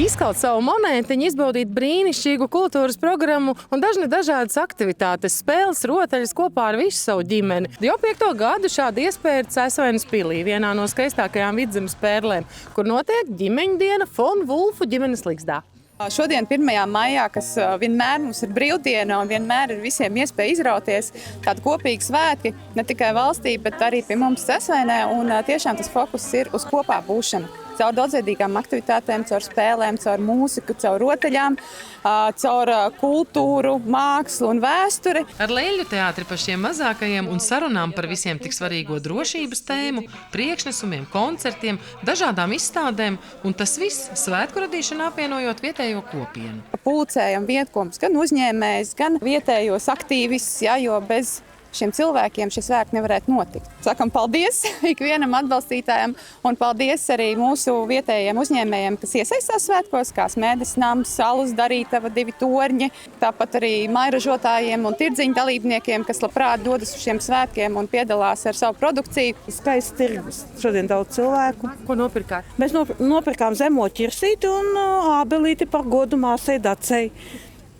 izkalt savu monētiņu, izbaudīt brīnišķīgu kultūras programmu un dažādas aktivitātes, spēles, rotaļas kopā ar visu savu ģimeni. Jau 5. gadu šāda iespēja ir Cēsvainas pilī, vienā no skaistākajām Vidzemes pērlēm, kur notiek ģimeņu diena Fon Vulfu ģimenes ligzdā. Šodien, 1. maijā, kas vienmēr mums ir brīvdiena un vienmēr ir visiem iespēja izrauties, tādi kopīgi svētki, ne tikai valstī, bet arī pie mums Cēsvainē, un tiešām tas fokus ir uz kopā būšanu. Caur daudzveidīgām aktivitātēm, caur spēlēm, caur mūziku, caur rotaļām, caur kultūru, mākslu un vēsturi. Ar Leļļu teātri par šiem mazākajiem un sarunām par visiem tik svarīgo drošības tēmu, priekšnesumiem, koncertiem, dažādām izstādēm, un tas viss svētku radīšanu apvienojot vietējo kopienu. Pulcējam vietkomus, gan uzņēmējs, gan vietējos aktīvistus, jo bez šiem cilvēkiem šis svētki nevarētu notikt. Sakam paldies ikvienam atbalstītājam un paldies arī mūsu vietējiem uzņēmējiem, kas iesaistās svētkos, kā Smēdes nams, Alus darītava, 2 torņi, tāpat arī mairažotājiem un tirdziņu dalībniekiem, kas labprāt dodas uz šiem svētkiem un piedalās ar savu produkciju. Skaists tirgus. Šodien daudz cilvēku. Ko nopirkāt? Mēs nopirkām zemo ķirsīti un ābelīti par godu māsai Dacei.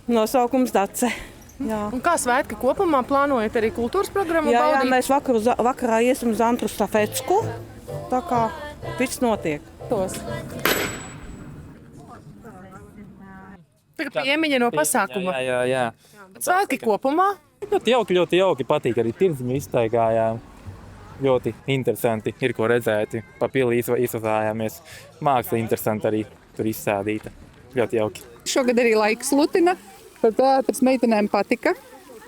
Nosaukums Dace. Jā. Un kā svētki kopumā plānojat arī kultūras programmu Jā, baudīt? mēs vakarā iesim uz Antru stafetsku, tā kā viss notiek. Tagad piemiņa no pasākuma. Jā. Svētki kopumā? Ļoti jauki patīk, arī tirdziņu izstaigājām. Ļoti interesanti ir, ko redzēt. Pa pili izvazājāmies. Māksla interesanti arī tur izstādīta. Ļoti jauki. Šogad arī laiks lutina. Par teātras meitenēm patika.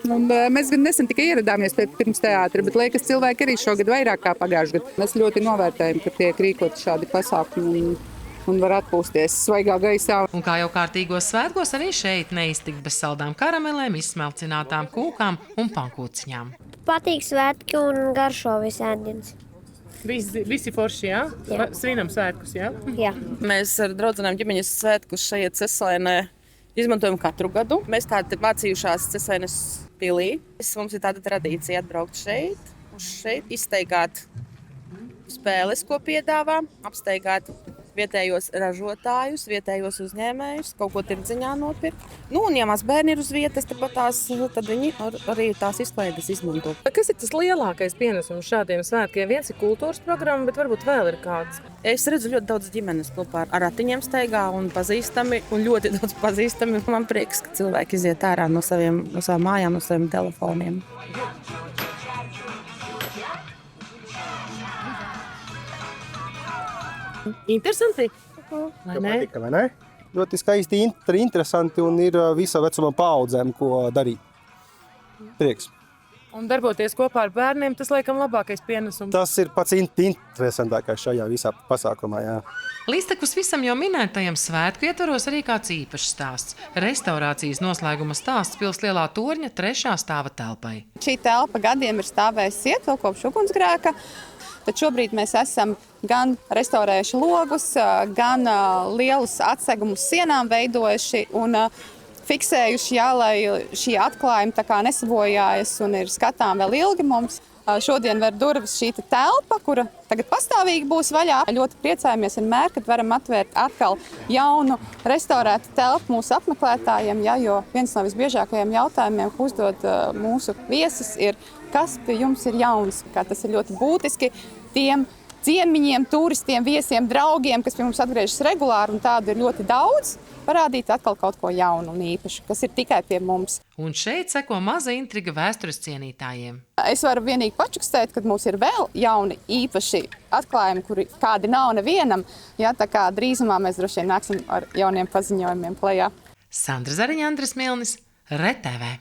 Un mēs gan nesen tikai ieradāmies pirms teātra, bet liekas, cilvēki arī šogad vairāk kā pagājušajā gadā. Mēs ļoti novērtējam, ka tiek rīkoti šādi pasākumi un var atpūsties svaigā gaisā. Un kā jau kārtīgos svētkos, arī šeit neiztikt bez saldām karamelēm, izsmelcinātām kūkām un pankūciņām. Patīk svētki un garšo visādienas. Visi forši, jā? Svinam svētkus, jā? Jā. Mēs ar draudzenēm ģimeņas svētkus šeit Cēsvainē izmantojam katru gadu. Mēs kādi mācījušās Cēsvainas pilī. Mums ir tāda tradīcija atbraukt šeit, izsteigāt spēles, ko piedāvā, apsteigāt vietējos ražotājus, vietējos uzņēmējus, kaut ko tirdziņā nopirkt. Un, ja maz bērni ir uz vietas, tad viņi arī tās izklaides izmanto. Kas ir tas lielākais pienesums šādiem svētkiem? Viens ir kultūras programma, bet varbūt vēl ir kāds. Es redzu ļoti daudz ģimenes kopā ar ratiņiem staigā un pazīstami, un ļoti daudz pazīstami. Man prieks, ka cilvēki iziet ārā no savām mājām, no saviem telefoniem. Interesanti? Vai ne? Ļoti skaisti, interesanti un ir visa vecuma paaudzēm, ko darīt. Prieks. Un darboties kopā ar bērniem, tas laikam labākais pienesums. Tas ir pats interesantākais šajā visā pasākumā, jā. Līdztekus visam jau minētajam svētku ietvaros arī kāds īpašs stāsts. Restaurācijas noslēguma stāsts pils Lielā torņa 3. stāva telpai. Šī telpa gadiem ir stāvējusi iet vēl kopš ugunsgrēka. Tad šobrīd mēs esam gan restaurējuši logus, gan lielus atsegumus sienām veidojuši un fiksējuši, lai šī atklājuma tā kā nesabojājas un ir skatām vēl ilgi mums. Šodien ver durvis šī telpa, kura tagad pastāvīgi būs vaļā. Ļoti priecājamies vienmēr, kad varam atvērt atkal jaunu, restaurētu telpu mūsu apmeklētājiem, jo viens no visbiežākajiem jautājumiem, ko uzdod mūsu viesis, ir, kas pie jums ir jauns. Tas ir ļoti būtiski tiem ciemiņiem, turistiem, viesiem, draugiem, kas pie mums atgriežas regulāri, un tādu ir ļoti daudz, parādīt atkal kaut ko jaunu un īpašu, kas ir tikai pie mums. Un šeit seko maza intriga vēstures cienītājiem. Es varu vienīgi pačukstēt, ka mums ir vēl jauni īpaši atklājumi, kuri kādi nav nevienam. Tā kā drīzumā mēs droši vien nāksim ar jauniem paziņojumiem klajā. Sandra Zariņa, Andris Milnis, RTV.